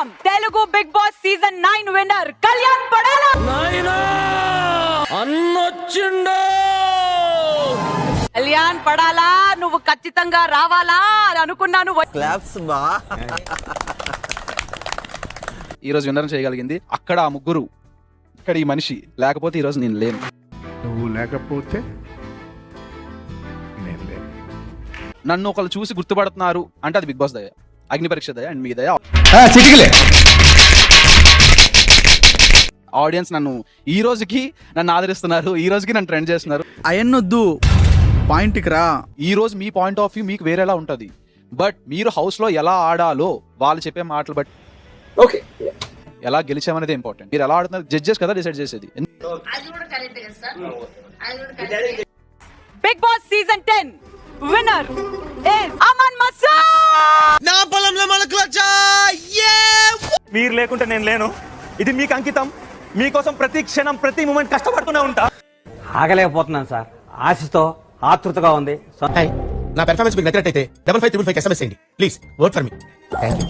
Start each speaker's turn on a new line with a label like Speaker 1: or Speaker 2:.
Speaker 1: Welcome Telugu Bigg Boss season 9 winner Kalyan Padala. Kalyan పడాలా, నువ్వు ఖచ్చితంగా రావాలా అని అనుకున్నాను.
Speaker 2: క్లాప్స్ బా.
Speaker 3: ఈ రోజు విన్నర్ చేయగలిగింది అక్కడ ఆ ముగ్గురు, ఇక్కడ ఈ మనిషి లేకపోతే ఈ రోజు నేను లేను.
Speaker 4: నువ్వు లేకపోతే నేను లేను.
Speaker 3: నన్ను ఒకళ్ళు చూసి గుర్తుపడుతున్నారు అంటే అది బిగ్ బాస్ దయ, అగ్ని పరీక్ష దయ అండ్ మీ దయ. ఆడియన్స్ నన్ను ఈ రోజుకి నన్ను ఆదరిస్తున్నారు, ఈ రోజుకి నన్ను ట్రెండ్ చేస్తున్నారు.
Speaker 5: అయన్నొద్దు, పాయింట్కి రా.
Speaker 3: ఈ రోజు మీ పాయింట్ ఆఫ్ వ్యూ మీకు వేరేలా ఉంటది, బట్ మీరు హౌస్ లో ఎలా ఆడాలో వాళ్ళు చెప్పే మాటలు బట్టి
Speaker 2: ఓకే
Speaker 3: ఎలా గెలిచామనేది ఇంపార్టెంట్. మీరు ఎలా ఆడుతున్నారు జడ్జెస్ కదా డిసైడ్ చేసేది.
Speaker 1: Bigg Boss season 10 winner is Aman Masood.
Speaker 2: నా పొలంలో మొలకలొచ్చా.
Speaker 6: మీరు లేకుంటే నేను లేను. ఇది మీకు అంకితం. మీకోసం ప్రతి క్షణం ప్రతి మూమెంట్ కష్టపడుతూనే ఉంటా.
Speaker 7: ఆగలేకపోతున్నాను సార్, ఆశతో ఆతృతగా ఉంది.
Speaker 8: నా పెర్ఫార్మెన్స్ మీకు నచ్చినట్టయితే 5555 SMS చేయండి please. Work for me. Thank you.